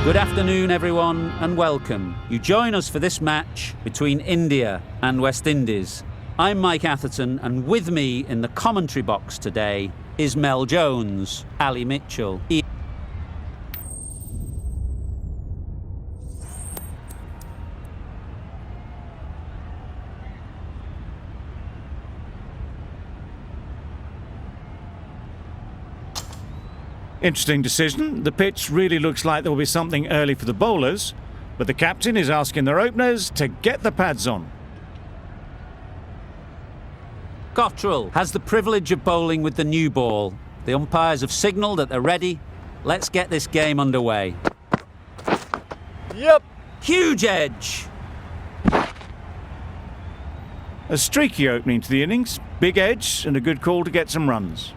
Good afternoon, everyone, and welcome. You join us for this match between India and West Indies. I'm Mike Atherton, and with me in the commentary box today is Mel Jones, Ali Mitchell, Interesting decision. The pitch really looks like there will be something early for the bowlers, but the captain is asking their openers to get the pads on. Cottrell has the privilege of bowling with the new ball. The umpires have signalled that they're ready. Let's get this game underway. Yep. Huge edge. A streaky opening to the innings, big edge and a good call to get some runs.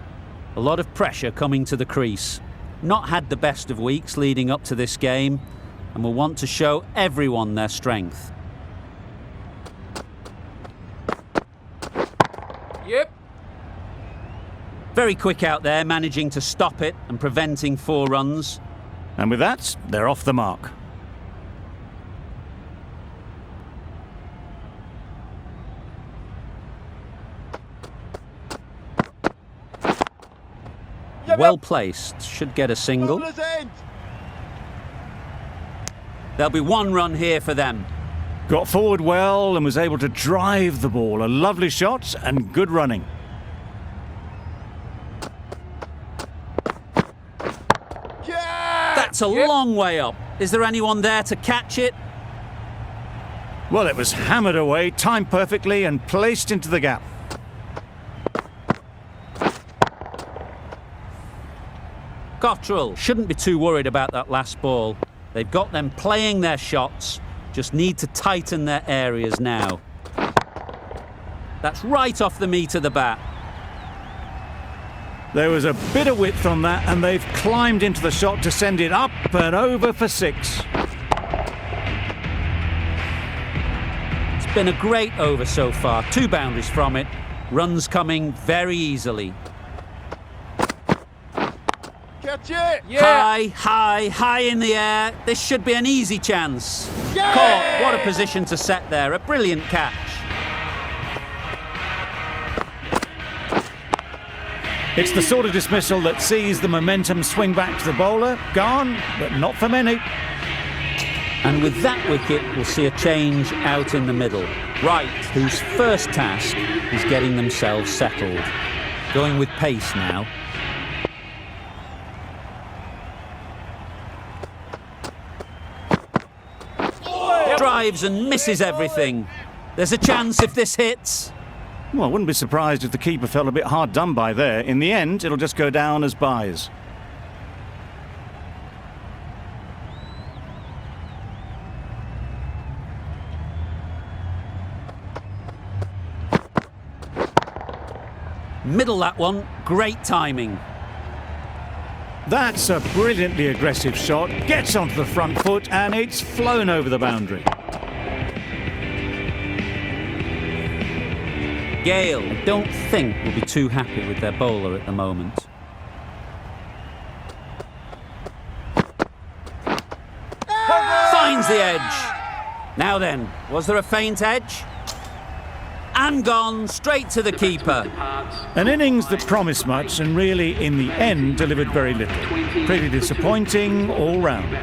A lot of pressure coming to the crease. Not had the best of weeks leading up to this game, and will want to show everyone their strength. Yep. Very quick out there, managing to stop it and preventing 4 runs. And with that, they're off the mark. Well placed, should get a single. There'll be 1 run here for them. Got forward well and was able to drive the ball. A lovely shot and good running. That's a long way up. Is there anyone there to catch it? Well, it was hammered away, timed perfectly and placed into the gap. Cottrell shouldn't be too worried about that last ball. They've got them playing their shots, just need to tighten their areas now. That's right off the meat of the bat. There was a bit of width on that and they've climbed into the shot to send it up and over for 6. It's been a great over so far, 2 boundaries from it, runs coming very easily. Catch it! High in the air. This should be an easy chance. Yeah! Caught. What a position to set there. A brilliant catch. It's the sort of dismissal that sees the momentum swing back to the bowler. Gone, but not for many. And with that wicket, we'll see a change out in the middle. Wright, whose first task is getting themselves settled. Going with pace now. Drives and misses everything. There's a chance if this hits. Well, I wouldn't be surprised if the keeper felt a bit hard done by there. In the end, it'll just go down as byes. Middle that one. Great timing. That's a brilliantly aggressive shot. Gets onto the front foot and it's flown over the boundary. Gale, I don't think will be too happy with their bowler at the moment. Finds the edge. Now then, was there a faint edge? And gone straight to the keeper. An innings that promised much and really, in the end, delivered very little. Pretty disappointing all round.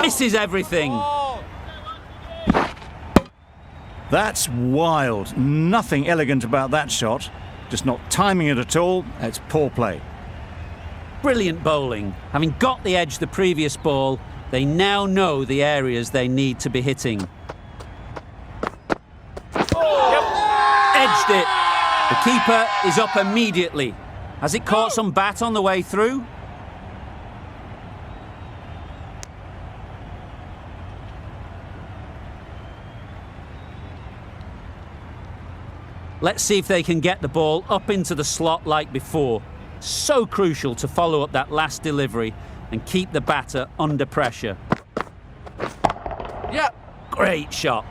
Misses everything. That's wild. Nothing elegant about that shot. Just not timing it at all. It's poor play. Brilliant bowling. Having got the edge the previous ball, they now know the areas they need to be hitting. Edged it. The keeper is up immediately. Has it caught some bat on the way through? Let's see if they can get the ball up into the slot like before. So crucial to follow up that last delivery and keep the batter under pressure. Yeah. Great shot.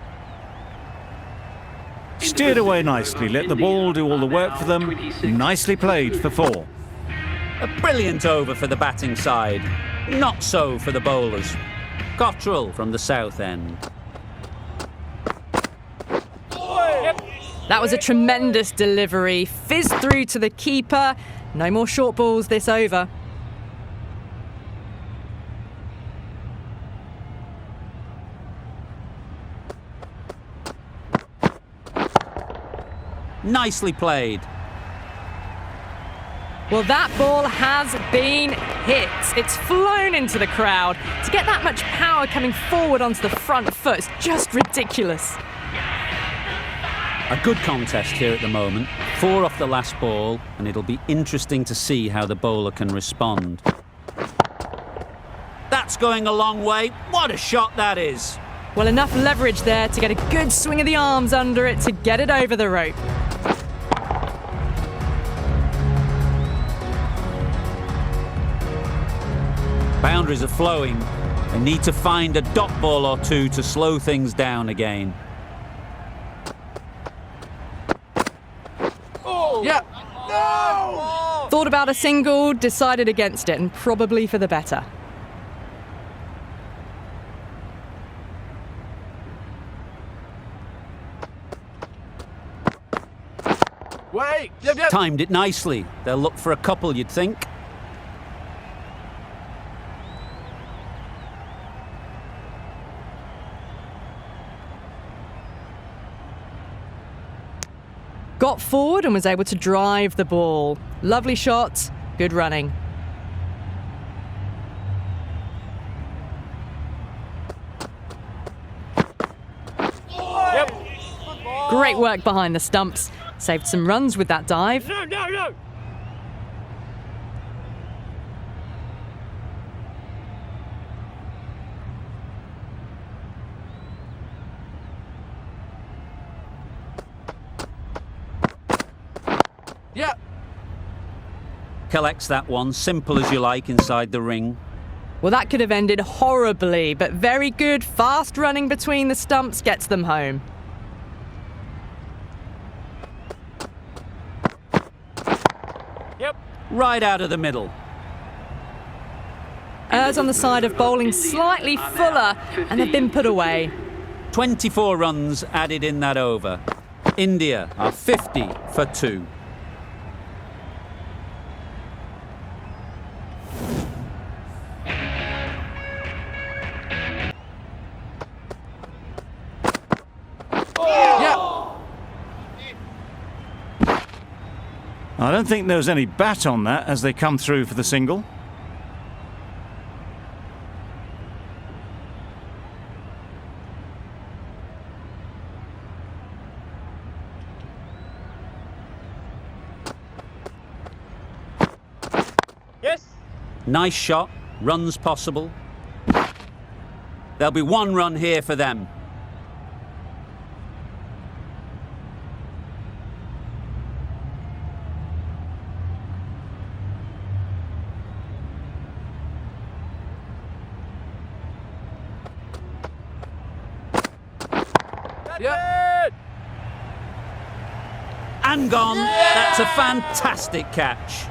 Steered away nicely, let the ball do all the work for them. Nicely played for 4. A brilliant over for the batting side. Not so for the bowlers. Cottrell from the south end. That was a tremendous delivery. Fizzed through to the keeper. No more short balls this over. Nicely played. Well, that ball has been hit. It's flown into the crowd. To get that much power coming forward onto the front foot is just ridiculous. A good contest here at the moment. 4 off the last ball, and it'll be interesting to see how the bowler can respond. That's going a long way. What a shot that is. Well, enough leverage there to get a good swing of the arms under it to get it over the rope. Boundaries are flowing. They need to find a dot ball or two to slow things down again. Yeah. No! Thought about a single, decided against it, and probably for the better. Wait. Yep. Timed it nicely. They'll look for a couple, you'd think. Got forward and was able to drive the ball. Lovely shot, good running. Yep. Great work behind the stumps. Saved some runs with that dive. No. Yeah. Collects that one, simple as you like, inside the ring. Well, that could have ended horribly, but very good. Fast running between the stumps gets them home. Yep. Right out of the middle. Errs on the side of bowling slightly fuller, and they've been put away. 24 runs added in that over. India are 50 for 2. I don't think there was any bat on that as they come through for the single. Yes. Nice shot, runs possible. There'll be 1 run here for them. Yeah. And gone. That's a fantastic catch.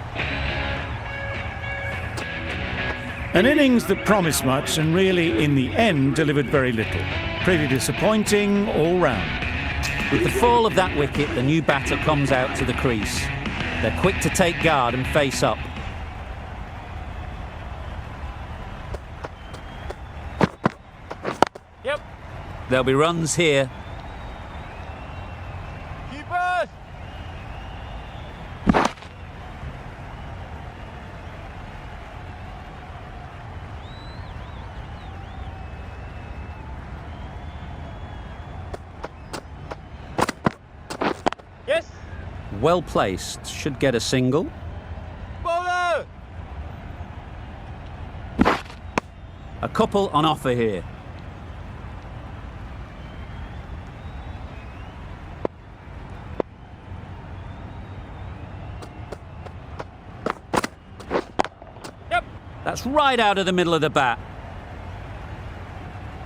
An innings that promised much and really, in the end, delivered very little. Pretty disappointing all round. With the fall of that wicket, the new batter comes out to the crease. They're quick to take guard and face up. Yep. There'll be runs here. Keepers. Yes. Well placed. Should get a single. Bowler. A couple on offer here. Yep. That's right out of the middle of the bat.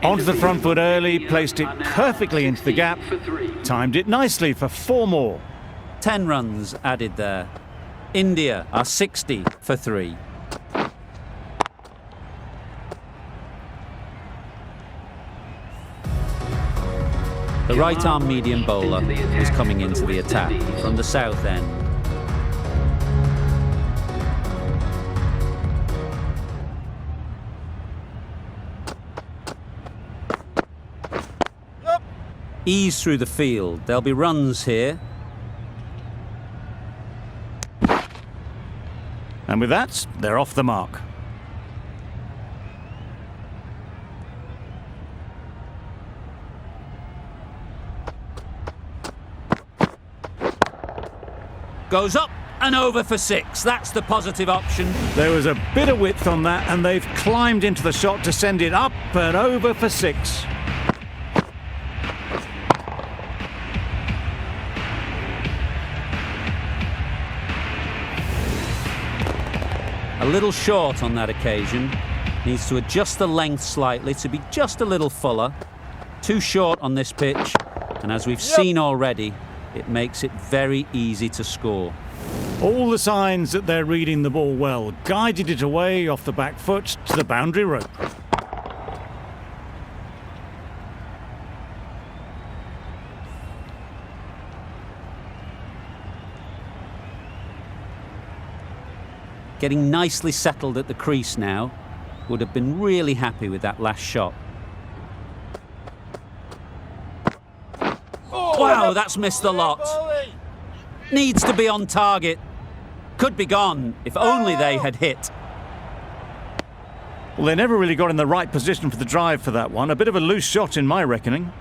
Onto the front foot early, placed it perfectly into the gap, timed it nicely for 4 more. 10 runs added there. India are 60 for 3. The right-arm medium bowler is coming into the attack from the south end. Ease through the field. There'll be runs here. And with that, they're off the mark. Goes up and over for 6. That's the positive option. There was a bit of width on that, and they've climbed into the shot to send it up and over for 6. A little short on that occasion. Needs to adjust the length slightly to be just a little fuller. Too short on this pitch, and as we've seen already, it makes it very easy to score. All the signs that they're reading the ball well. Guided it away off the back foot to the boundary rope. Getting nicely settled at the crease now. Would have been really happy with that last shot. Wow, that's missed the lot. Needs to be on target. Could be gone if only they had hit. Well, they never really got in the right position for the drive for that one. A bit of a loose shot in my reckoning.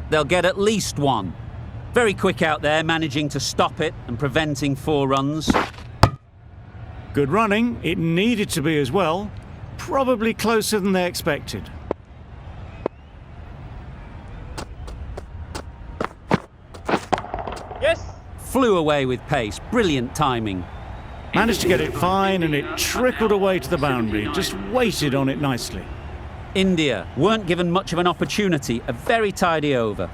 They'll get at least 1. Very quick out there, managing to stop it and preventing 4 runs. Good running. It needed to be as well. Probably closer than they expected. Yes. Flew away with pace. Brilliant timing. Managed to get it fine, and it trickled away to the boundary. Just waited on it nicely. India weren't given much of an opportunity. A very tidy over.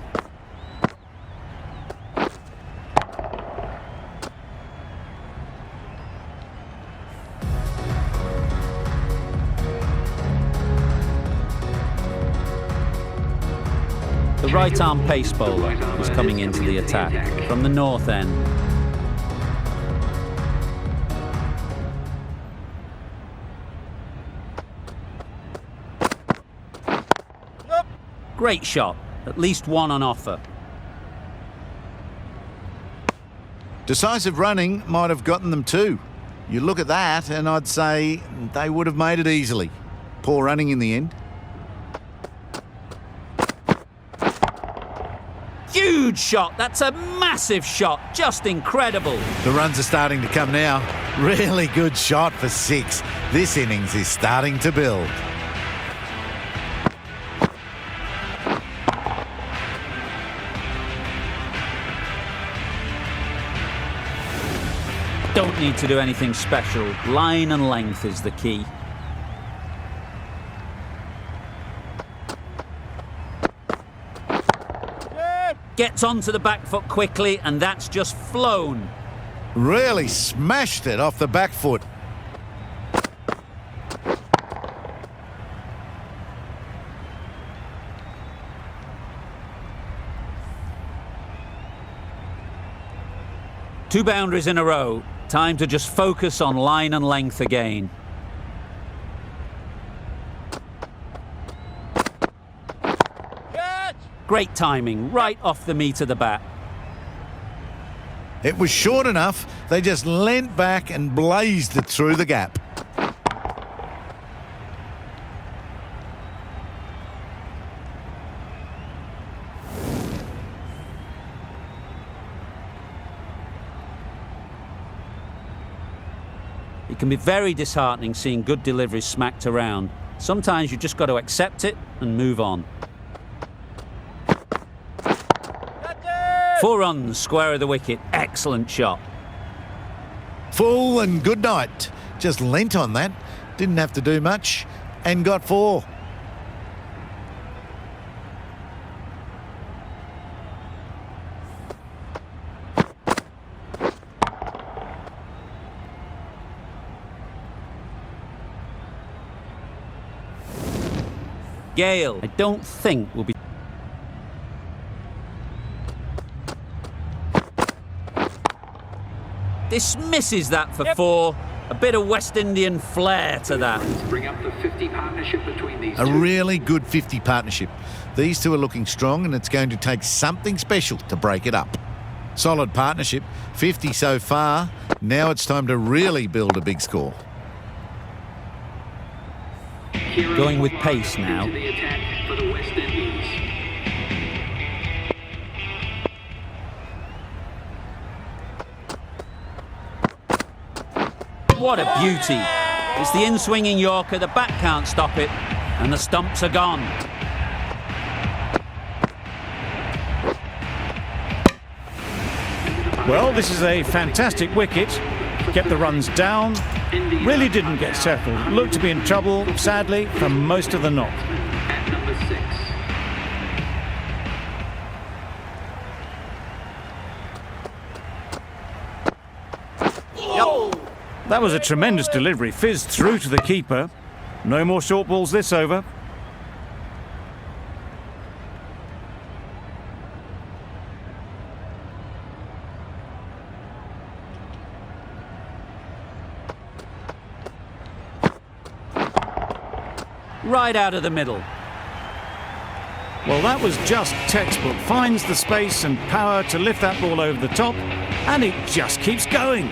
The right-arm pace bowler is coming into the attack from the north end. Great shot, at least 1 on offer. Decisive running might have gotten them 2. You look at that and I'd say they would have made it easily. Poor running in the end. Huge shot, that's a massive shot, just incredible. The runs are starting to come now. Really good shot for 6. This innings is starting to build. Don't need to do anything special. Line and length is the key. Gets onto the back foot quickly, and that's just flown. Really smashed it off the back foot. Two boundaries in a row. Time to just focus on line and length again. Catch. Great timing, right off the meat of the bat. It was short enough, they just leant back and blazed it through the gap. It can be very disheartening seeing good deliveries smacked around. Sometimes you've just got to accept it and move on. 4 runs, square of the wicket. Excellent shot. Full and good night. Just leant on that. Didn't have to do much and got 4. Gale, I don't think will be... Dismisses that for 4. A bit of West Indian flair to that. Bring up the 50 partnership between these A two. really good 50 partnership. These two are looking strong and it's going to take something special to break it up. Solid partnership, 50 so far. Now it's time to really build a big score. Going with pace now. Into the attack for the West Indies. What a beauty. It's the in-swinging Yorker, the bat can't stop it, and the stumps are gone. Well, this is a fantastic wicket. Kept the runs down. Really didn't get settled. Looked to be in trouble, sadly, for most of the knock. At number 6. That was a tremendous delivery. Fizzed through to the keeper. No more short balls this over. Right out of the middle. Well, that was just textbook. Finds the space and power to lift that ball over the top, and it just keeps going.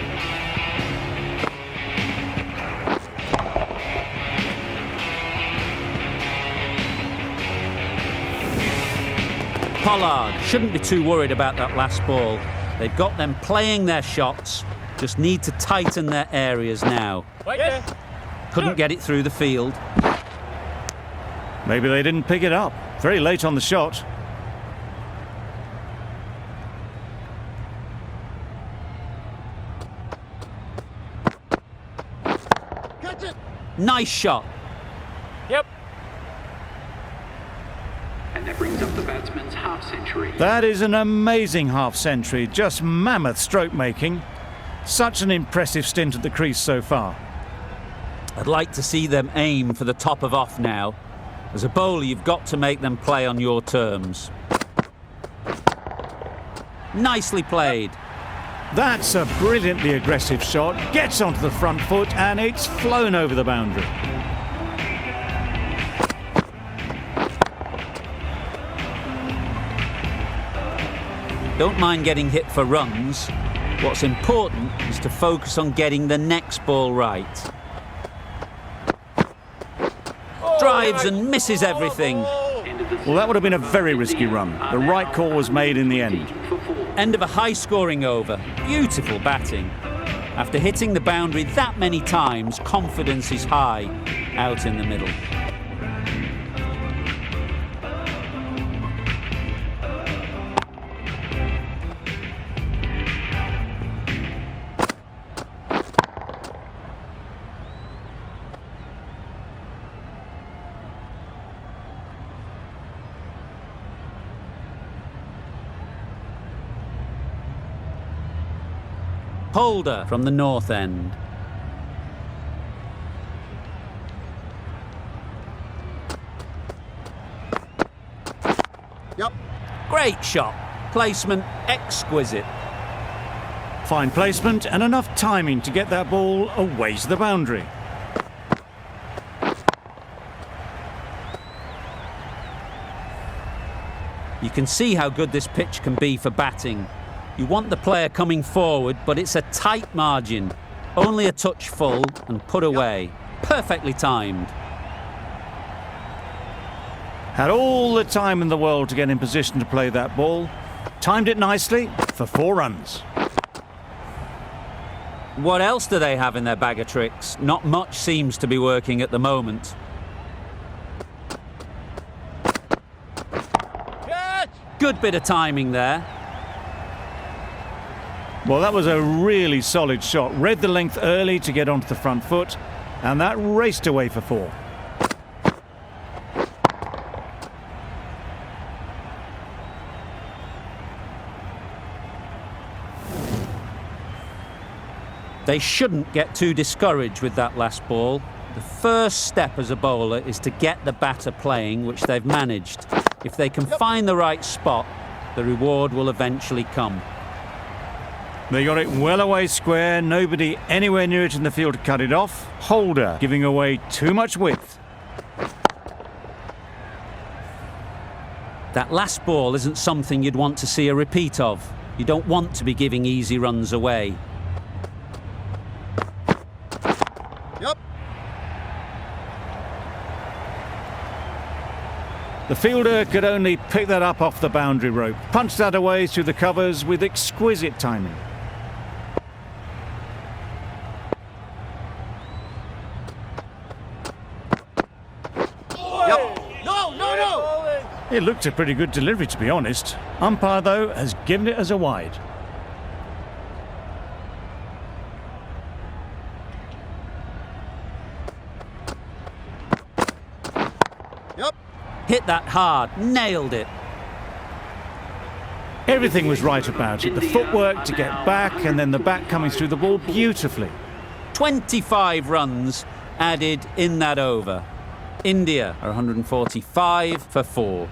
Pollard shouldn't be too worried about that last ball. They've got them playing their shots, just need to tighten their areas now. Yes. Couldn't get it through the field. Maybe they didn't pick it up. Very late on the shot. Nice shot. Yep. And that brings up the batsman's half century. That is an amazing half century. Just mammoth stroke making. Such an impressive stint at the crease so far. I'd like to see them aim for the top of off now. As a bowler, you've got to make them play on your terms. Nicely played. That's a brilliantly aggressive shot. Gets onto the front foot and it's flown over the boundary. Don't mind getting hit for runs. What's important is to focus on getting the next ball right. Drives and misses everything. Well, that would have been a very risky run. The right call was made in the end. End of a high-scoring over. Beautiful batting. After hitting the boundary that many times, confidence is high out in the middle. Holder from the north end. Yep. Great shot. Placement exquisite. Fine placement and enough timing to get that ball away to the boundary. You can see how good this pitch can be for batting. You want the player coming forward, but it's a tight margin. Only a touch full and put away. Perfectly timed. Had all the time in the world to get in position to play that ball. Timed it nicely for 4 runs. What else do they have in their bag of tricks? Not much seems to be working at the moment. Good bit of timing there. Well, that was a really solid shot. Read the length early to get onto the front foot, and that raced away for 4. They shouldn't get too discouraged with that last ball. The first step as a bowler is to get the batter playing, which they've managed. If they can find the right spot, the reward will eventually come. They got it well away square, nobody anywhere near it in the field to cut it off. Holder giving away too much width. That last ball isn't something you'd want to see a repeat of. You don't want to be giving easy runs away. The fielder could only pick that up off the boundary rope, punch that away through the covers with exquisite timing. It looked a pretty good delivery, to be honest. Umpire, though, has given it as a wide. Hit that hard, nailed it. Everything was right about it. The footwork to get back and then the bat coming through the ball beautifully. 25 runs added in that over. India are 145 for 4.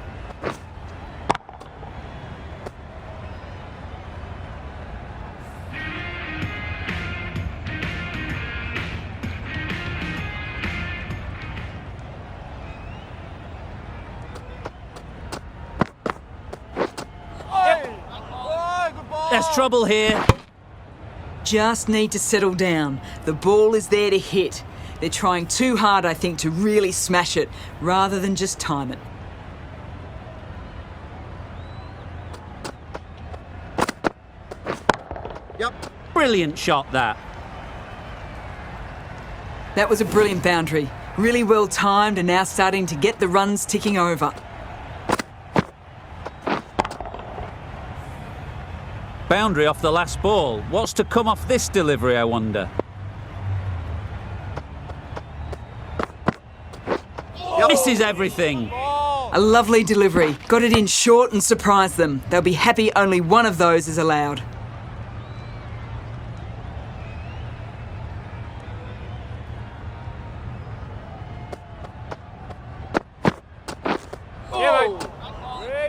There's trouble here. Just need to settle down. The ball is there to hit. They're trying too hard, I think, to really smash it, rather than just time it. Brilliant shot, that. That was a brilliant boundary. Really well timed and now starting to get the runs ticking over. Boundary off the last ball. What's to come off this delivery, I wonder? Misses everything. A lovely delivery. Got it in short and surprised them. They'll be happy only one of those is allowed.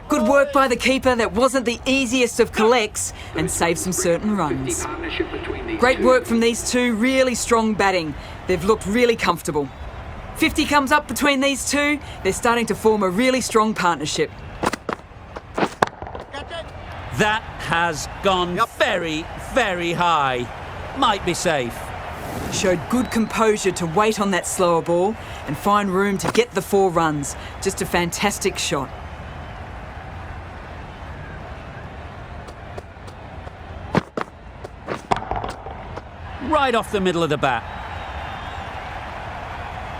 Good work by the keeper. That wasn't the easiest of collects and saved some certain runs. Great work from these two. Really strong batting. They've looked really comfortable. 50 comes up between these two. They're starting to form a really strong partnership. That has gone very, very high. Might be safe. Showed good composure to wait on that slower ball and find room to get the 4 runs. Just a fantastic shot. Right off the middle of the bat.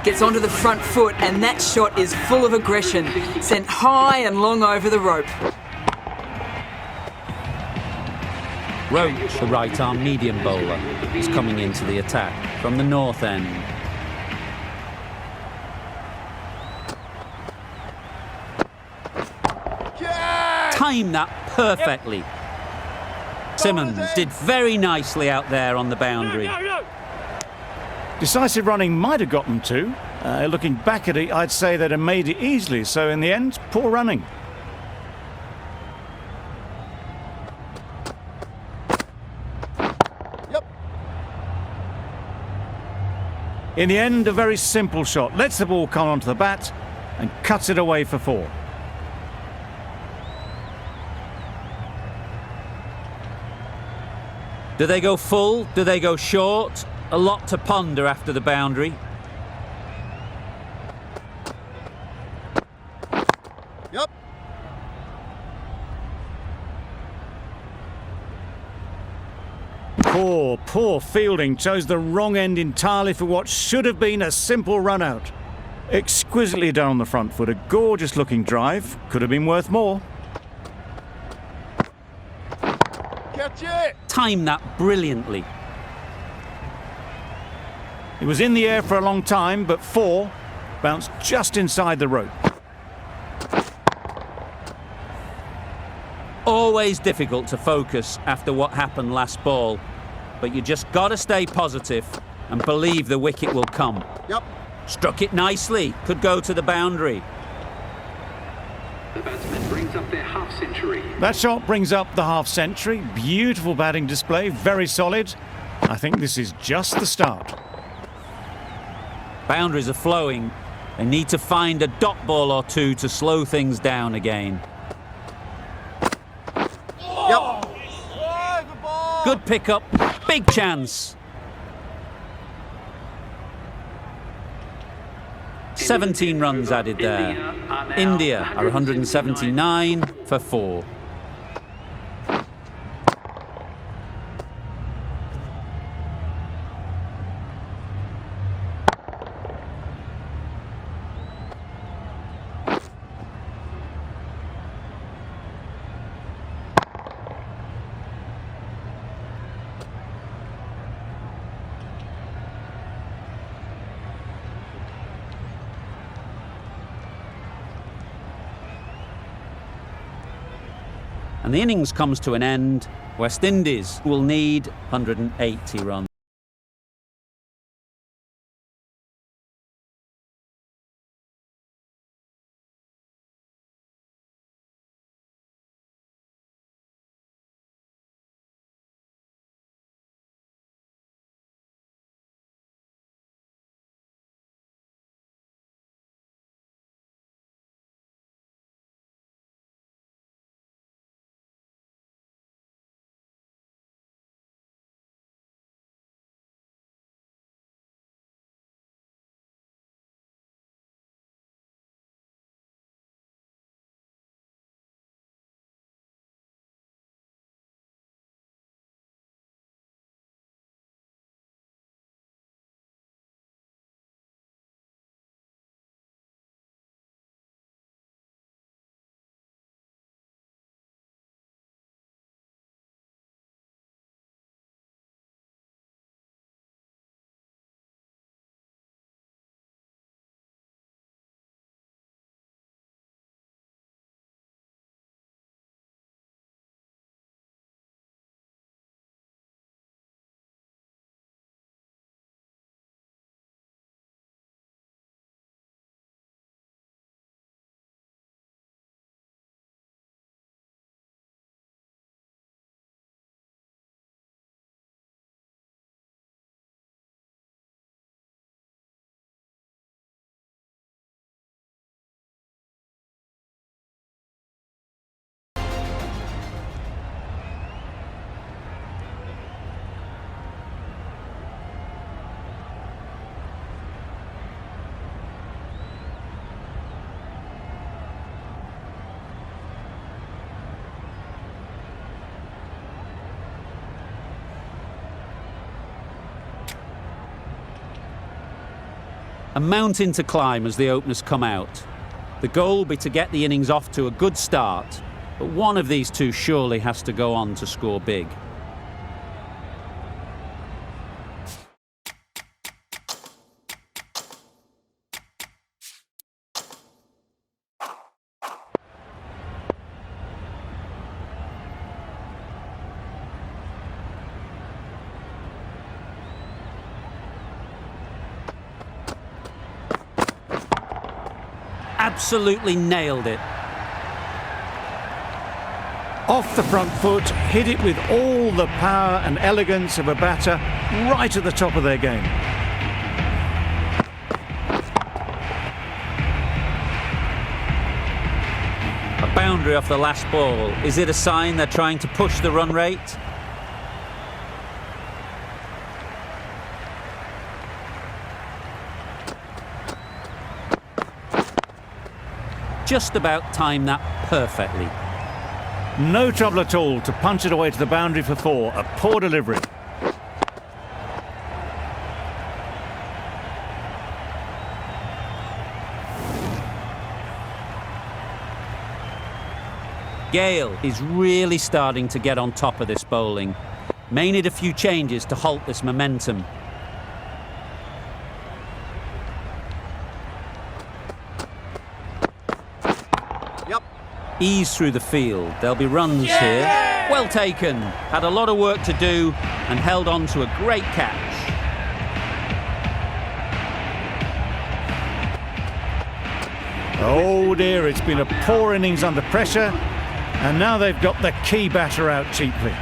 Gets onto the front foot and that shot is full of aggression. Sent high and long over the rope. Roach, the right-arm medium bowler, is coming into the attack from the north end. Timed that perfectly. Simmons did very nicely out there on the boundary. Decisive running might have got them to. Looking back at it, I'd say they'd have made it easily. So in the end, poor running. In the end, a very simple shot. Lets the ball come onto the bat and cuts it away for 4. Do they go full? Do they go short? A lot to ponder after the boundary. Poor fielding. Chose the wrong end entirely for what should have been a simple run out. Exquisitely done on the front foot. A gorgeous looking drive. Could have been worth more. Catch it! Timed that brilliantly. It was in the air for a long time, but 4 bounced just inside the rope. Always difficult to focus after what happened last ball, but you just got to stay positive and believe the wicket will come. Yep. Struck it nicely, could go to the boundary. The batsman brings up their half-century. That shot brings up the half-century. Beautiful batting display, very solid. I think this is just the start. Boundaries are flowing. They need to find a dot ball or two to slow things down again. Oh, good ball! Good pickup, big chance. 17 runs added there. India are 179 for 4. And the innings comes to an end. West Indies will need 180 runs. A mountain to climb as the openers come out. The goal will be to get the innings off to a good start, but one of these two surely has to go on to score big. Absolutely nailed it. Off the front foot, hit it with all the power and elegance of a batter right at the top of their game. A boundary off the last ball. Is it a sign they're trying to push the run rate? Just about timed that perfectly. No trouble at all to punch it away to the boundary for 4. A poor delivery. Gale is really starting to get on top of this bowling. May need a few changes to halt this momentum. Yep. Ease through the field. There'll be runs here. Well taken. Had a lot of work to do and held on to a great catch. Oh dear, it's been a poor innings under pressure, and now they've got the key batter out cheaply.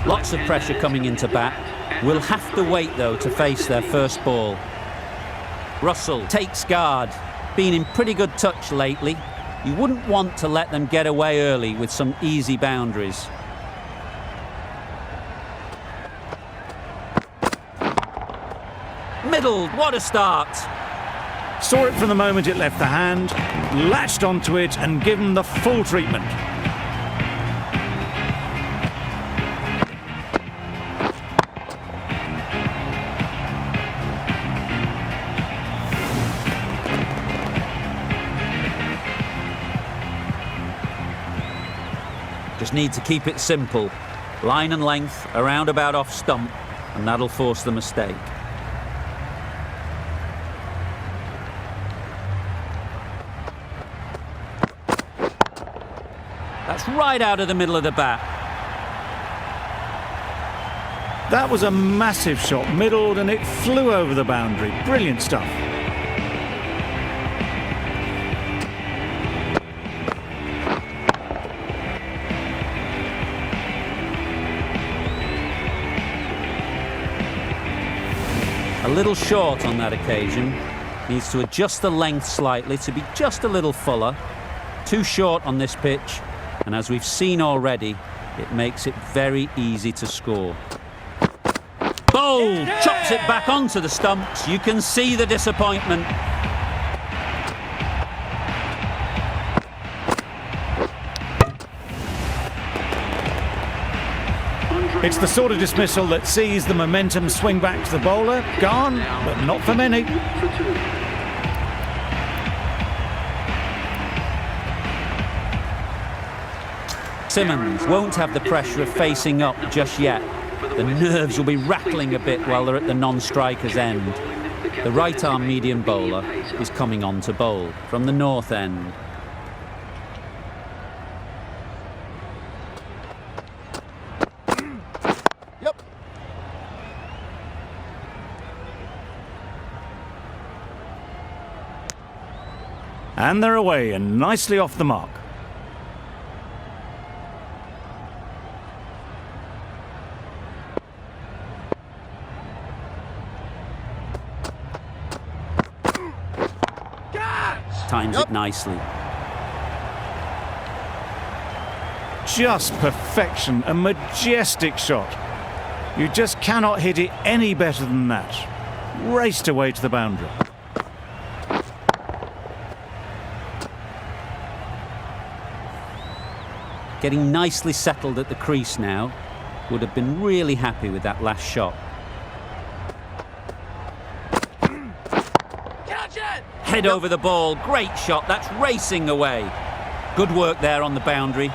Lots of pressure coming into bat. Will have to wait though to face their first ball. Russell takes guard. Been in pretty good touch lately. You wouldn't want to let them get away early with some easy boundaries. Middled, what a start! Saw it from the moment it left the hand, latched onto it and given the full treatment. Just need to keep it simple. Line and length, around about off stump, and that'll force the mistake. That's right out of the middle of the bat. That was a massive shot, middled, and it flew over the boundary. Brilliant stuff. A little short on that occasion. Needs to adjust the length slightly to be just a little fuller. Too short on this pitch, and as we've seen already, it makes it very easy to score. Bold! Chops it back onto the stumps. You can see the disappointment. It's the sort of dismissal that sees the momentum swing back to the bowler. Gone, but not for many. Simmons won't have the pressure of facing up just yet. The nerves will be rattling a bit while they're at the non-striker's end. The right-arm medium bowler is coming on to bowl from the north end. Yep. And they're away and nicely off the mark. Times it nicely. Just perfection, a majestic shot. You just cannot hit it any better than that. Raced away to the boundary. Getting nicely settled at the crease now. Would have been really happy with that last shot. Head over the ball, great shot, that's racing away. Good work there on the boundary.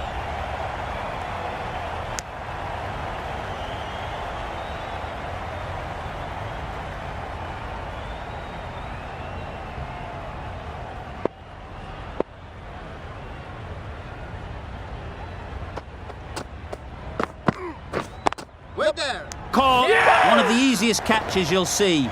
We're there. Caught, one of the easiest catches you'll see.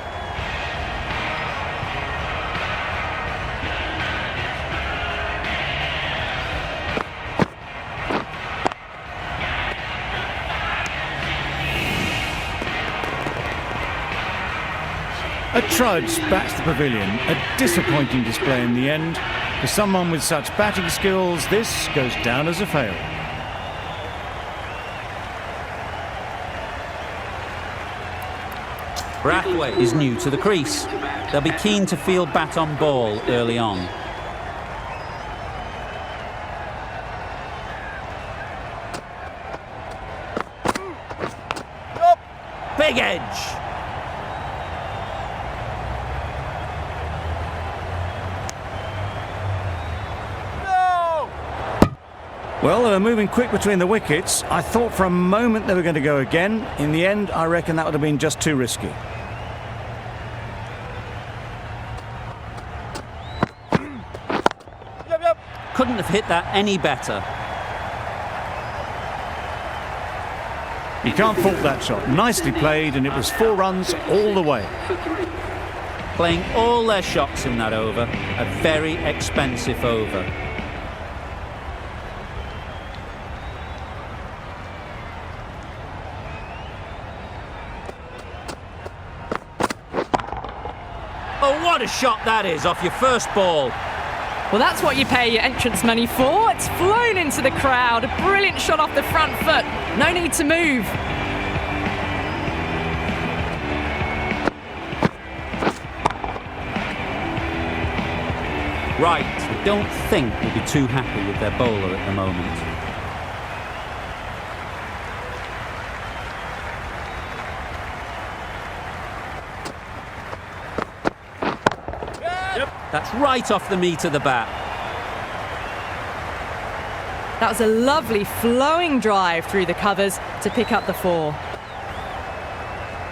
A trudge bats the pavilion, a disappointing display in the end. For someone with such batting skills, this goes down as a fail. Brathwaite is new to the crease. They'll be keen to field bat on ball early on. Big edge. Well, they were moving quick between the wickets. I thought for a moment they were going to go again. In the end, I reckon that would have been just too risky. Couldn't have hit that any better. You can't fault that shot. Nicely played, and it was 4 runs all the way. Playing all their shots in that over, a very expensive over. Oh, what a shot that is off your first ball. Well, that's what you pay your entrance money for. It's flown into the crowd. A brilliant shot off the front foot. No need to move. Right, I don't think we'll be too happy with their bowler at the moment. That's right off the meat of the bat. That was a lovely flowing drive through the covers to pick up the 4.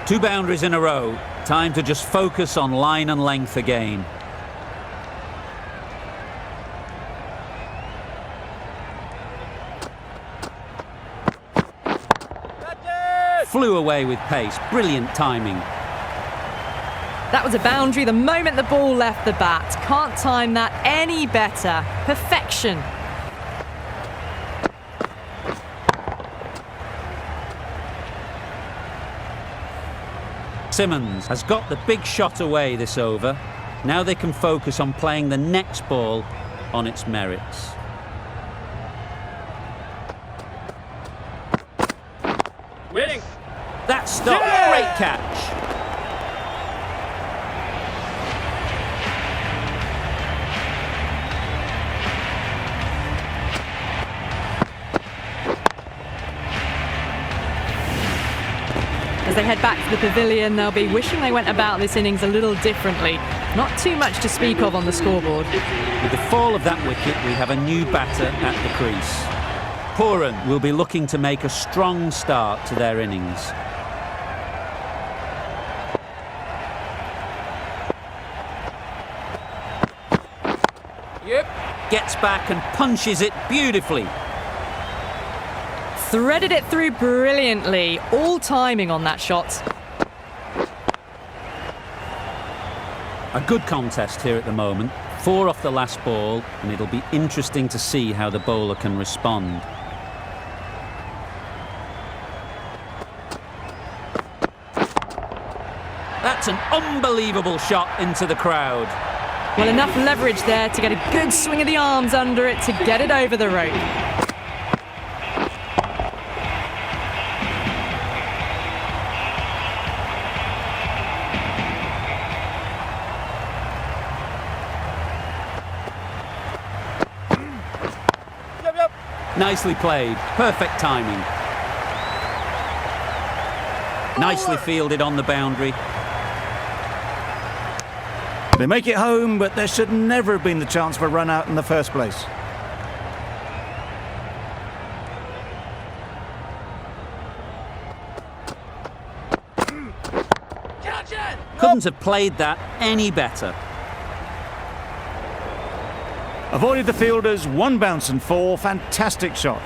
2 boundaries in a row. Time to just focus on line and length again. Flew away with pace. Brilliant timing. That was a boundary the moment the ball left the bat. Can't time that any better. Perfection. Simmons has got the big shot away this over. Now they can focus on playing the next ball on its merits. Winning. That stop, great catch. As they head back to the pavilion, they'll be wishing they went about this innings a little differently. Not too much to speak of on the scoreboard. With the fall of that wicket, we have a new batter at the crease. Pollard will be looking to make a strong start to their innings. Gets back and punches it beautifully. Threaded it through brilliantly. All timing on that shot. A good contest here at the moment. 4 off the last ball, and it'll be interesting to see how the bowler can respond. That's an unbelievable shot into the crowd. Well, enough leverage there to get a good swing of the arms under it to get it over the rope. Nicely played, perfect timing. Nicely fielded on the boundary. They make it home, but there should never have been the chance for a run out in the first place. Couldn't have played that any better. Avoided the fielders, 1 bounce and 4. Fantastic shot.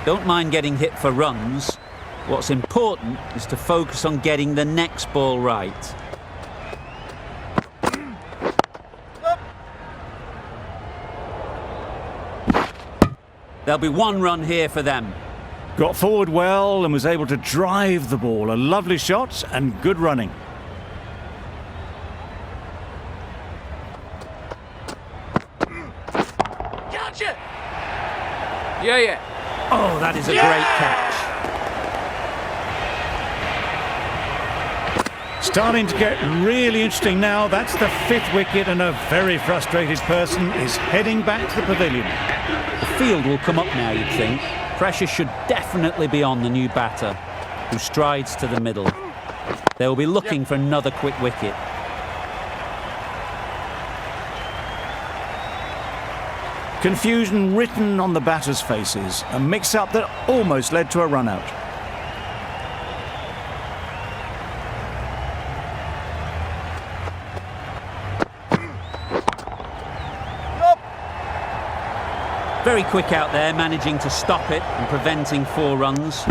Don't mind getting hit for runs. What's important is to focus on getting the next ball right. There'll be 1 run here for them. Got forward well and was able to drive the ball. A lovely shot and good running. Gotcha! Yeah. Oh, that is a great catch. Starting to get really interesting now. That's the 5th wicket, and a very frustrated person is heading back to the pavilion. The field will come up now, you'd think. Pressure should definitely be on the new batter, who strides to the middle. They will be looking for another quick wicket. Confusion written on the batters' faces. A mix-up that almost led to a run-out. Very quick out there, managing to stop it and preventing 4 runs.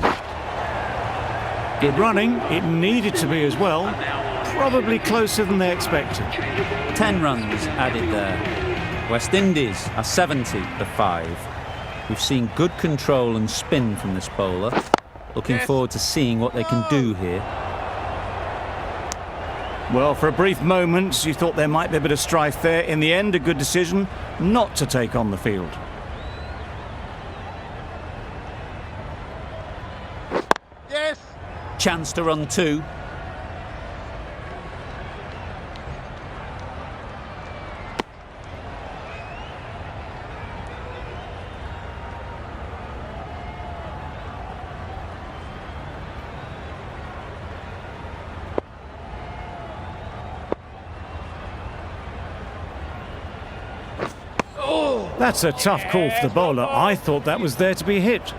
Good running. It needed to be as well. Probably closer than they expected. 10 runs added there. West Indies are 70 for 5. We've seen good control and spin from this bowler. Looking forward to seeing what they can do here. Well, for a brief moment, you thought there might be a bit of strife there. In the end, a good decision not to take on the field. Chance to run 2. That's a tough call for the bowler. I thought that was there to be hit.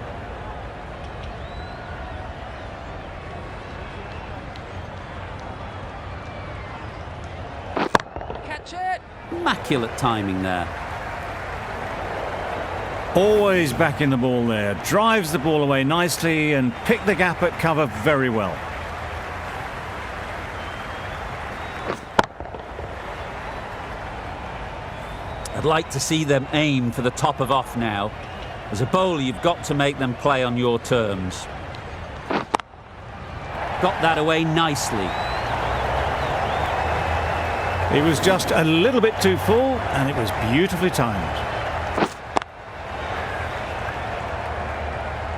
Immaculate timing there. Always back in the ball there. Drives the ball away nicely and picked the gap at cover very well. I'd like to see them aim for the top of off now. As a bowler, you've got to make them play on your terms. Got that away nicely. It was just a little bit too full, and it was beautifully timed.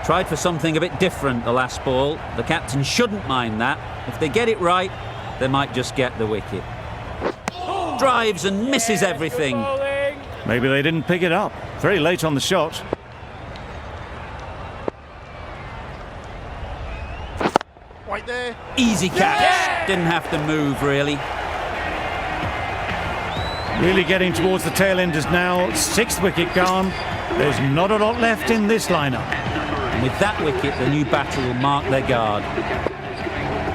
Tried for something a bit different the last ball. The captain shouldn't mind that. If they get it right, they might just get the wicket. Drives and misses everything. Maybe they didn't pick it up. Very late on the shot. Right there. Easy catch. Didn't have to move, really. Really getting towards the tail enders now. 6th wicket gone. There's not a lot left in this lineup. And with that wicket, the new batter will mark their guard.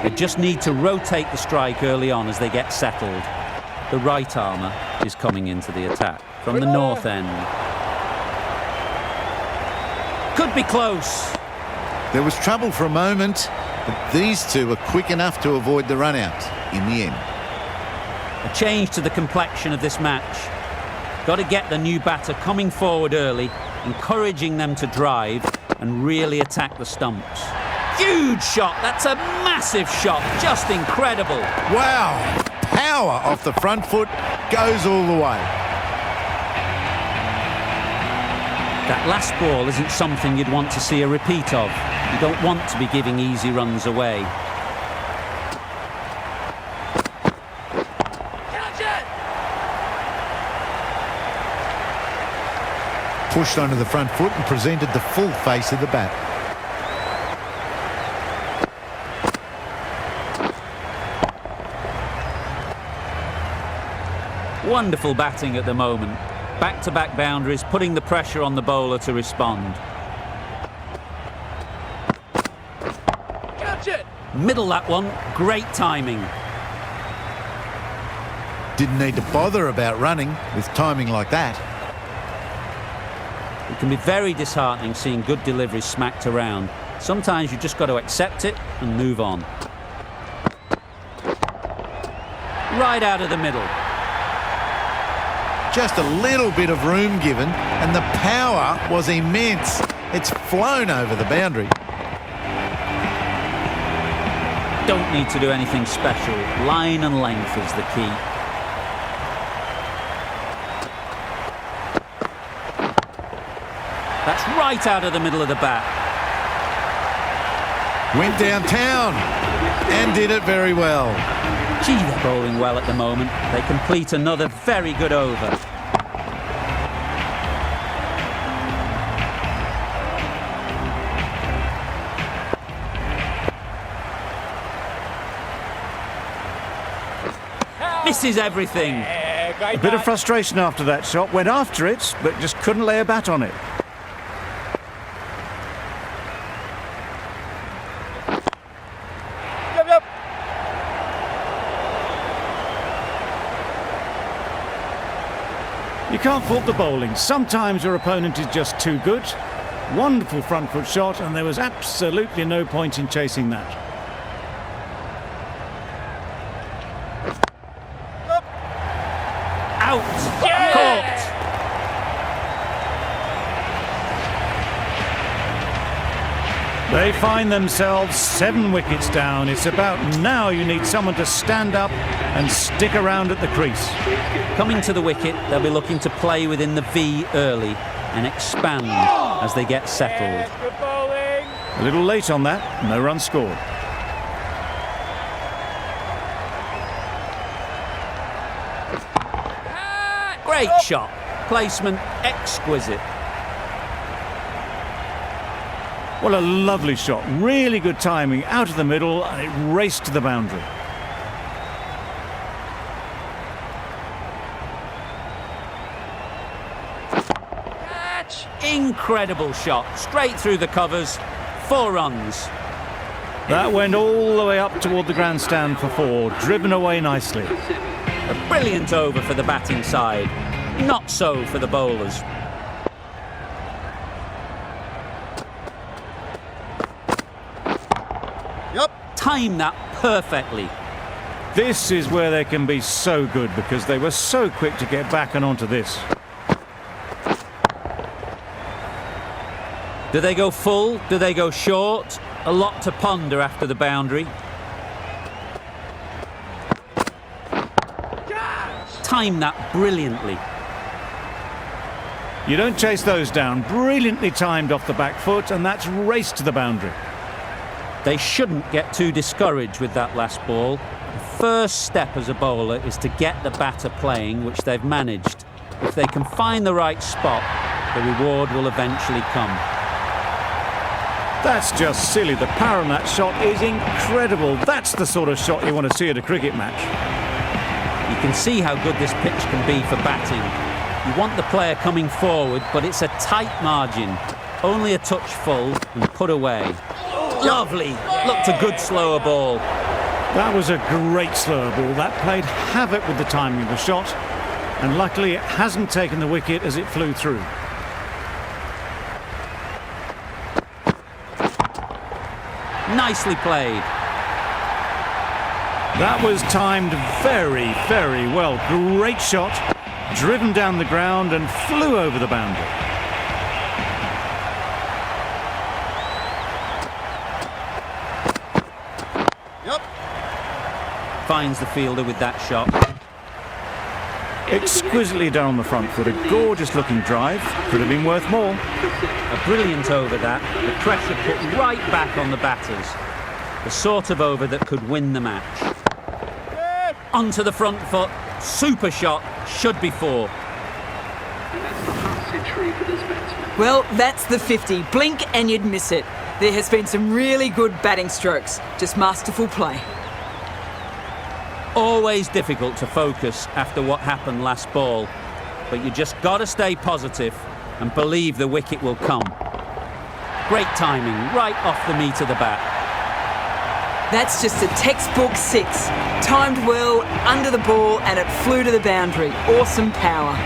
They just need to rotate the strike early on as they get settled. The right armour is coming into the attack from the north end. Could be close. There was trouble for a moment, but these two were quick enough to avoid the run-out in the end. A change to the complexion of this match. Got to get the new batter coming forward early, encouraging them to drive and really attack the stumps. Huge shot. That's a massive shot. Just incredible. Wow! Power off the front foot, goes all the way. That last ball isn't something you'd want to see a repeat of. You don't want to be giving easy runs away. Pushed onto the front foot and presented the full face of the bat. Wonderful batting at the moment. Back-to-back boundaries, putting the pressure on the bowler to respond. Catch it! Middle that one, great timing. Didn't need to bother about running with timing like that. It can be very disheartening seeing good deliveries smacked around. Sometimes you just got to accept it and move on. Right out of the middle. Just a little bit of room given, and the power was immense. It's flown over the boundary. Don't need to do anything special. Line and length is the key. That's right out of the middle of the bat. Went downtown and did it very well. Gee, they're bowling well at the moment. They complete another very good over. Misses everything. A bit of frustration after that shot. Went after it, but just couldn't lay a bat on it. You can't fault the bowling. Sometimes your opponent is just too good. Wonderful front foot shot, and there was absolutely no point in chasing that. Out! Caught! They find themselves 7 wickets down. It's about now you need someone to stand up and stick around at the crease. Coming to the wicket, they'll be looking to play within the V early and expand as they get settled. A little late on that, no run scored. Great shot. Placement exquisite. What a lovely shot. Really good timing out of the middle, and it raced to the boundary. Incredible shot. Straight through the covers. 4 runs. That went all the way up toward the grandstand for 4, driven away nicely. A brilliant over for the batting side. Not so for the bowlers. Time that perfectly. This is where they can be so good because they were so quick to get back and onto this. Do they go full? Do they go short? A lot to ponder after the boundary. Time that brilliantly. You don't chase those down. Brilliantly timed off the back foot, and that's raced to the boundary. They shouldn't get too discouraged with that last ball. The first step as a bowler is to get the batter playing, which they've managed. If they can find the right spot, the reward will eventually come. That's just silly. The power on that shot is incredible. That's the sort of shot you want to see at a cricket match. You can see how good this pitch can be for batting. You want the player coming forward, but it's a tight margin. Only a touch full and put away. Lovely. Looked a good slower ball. That was a great slower ball. That played havoc with the timing of the shot, and luckily it hasn't taken the wicket as it flew through. Nicely played. That was timed very, very well. Great shot, driven down the ground and flew over the boundary. Finds the fielder with that shot. Exquisitely done on the front foot. A gorgeous looking drive. Could have been worth more. A brilliant over that. The pressure put right back on the batters. The sort of over that could win the match. Onto the front foot. Super shot. Should be 4. Well, that's the 50. Blink and you'd miss it. There has been some really good batting strokes. Just masterful play. Always difficult to focus after what happened last ball, but you just got to stay positive and believe the wicket will come. Great timing, right off the meat of the bat. That's just a textbook 6. Timed well, under the ball, and it flew to the boundary. Awesome power.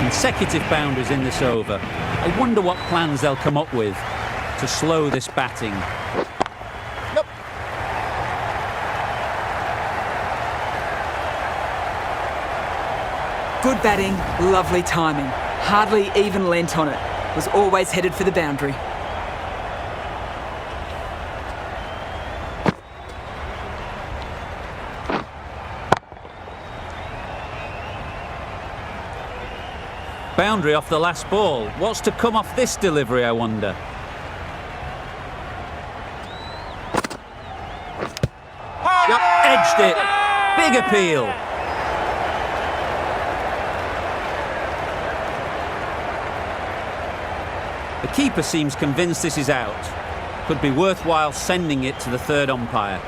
Consecutive boundaries in this over. I wonder what plans they'll come up with to slow this batting. Good batting, lovely timing. Hardly even lent on it. Was always headed for the boundary. Boundary off the last ball. What's to come off this delivery, I wonder? Edged it. Big appeal. The keeper seems convinced this is out. Could be worthwhile sending it to the third umpire.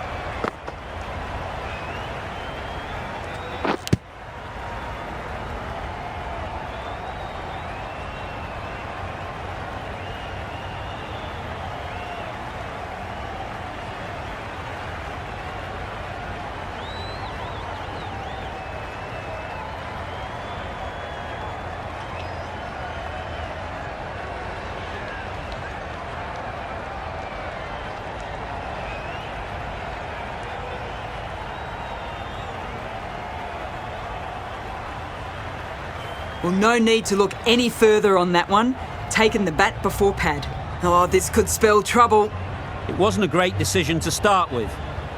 Well, no need to look any further on that one. Taken the bat before pad. Oh, this could spell trouble. It wasn't a great decision to start with.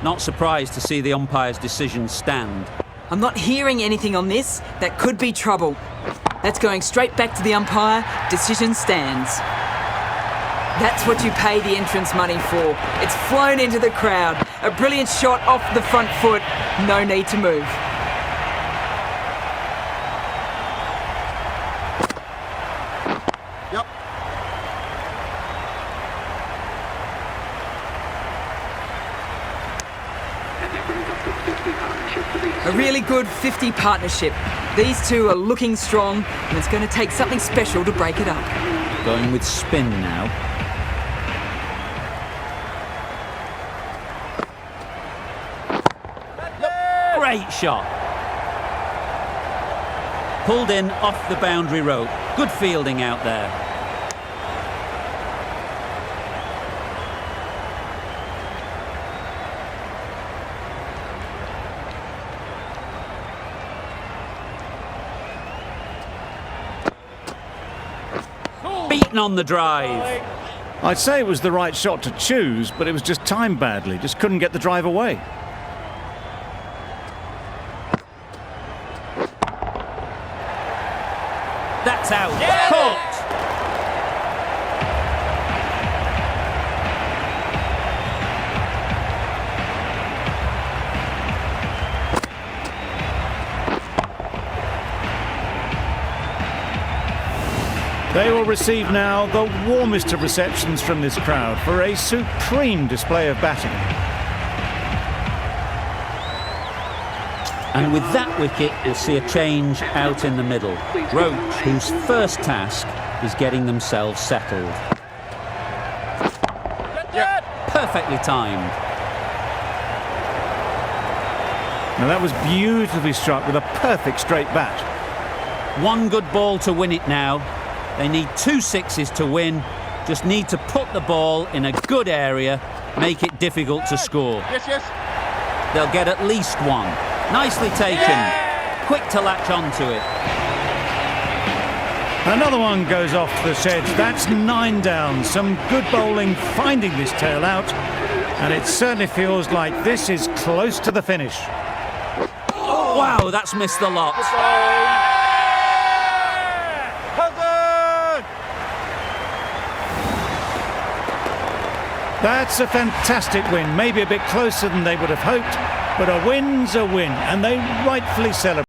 Not surprised to see the umpire's decision stand. I'm not hearing anything on this. That could be trouble. That's going straight back to the umpire. Decision stands. That's what you pay the entrance money for. It's flown into the crowd. A brilliant shot off the front foot. No need to move. A really good 50 partnership. These two are looking strong, and it's going to take something special to break it up. Going with spin now. Great shot. Pulled in off the boundary rope. Good fielding out there. Beaten on the drive. I'd say it was the right shot to choose, but it was just timed badly. Just couldn't get the drive away. That's out. Caught. They will receive now the warmest of receptions from this crowd for a supreme display of batting. And with that wicket, we'll see a change out in the middle. Roach, whose first task is getting themselves settled. Perfectly timed. Now that was beautifully struck with a perfect straight bat. One good ball to win it now. They need 2 sixes to win. Just need to put the ball in a good area, make it difficult to score. They'll get at least one. Nicely taken. Quick to latch onto it. Another one goes off to the sheds. That's 9 down. Some good bowling finding this tail out. And it certainly feels like this is close to the finish. Wow, that's missed the lot. That's a fantastic win. Maybe a bit closer than they would have hoped, but a win's a win, and they rightfully celebrate.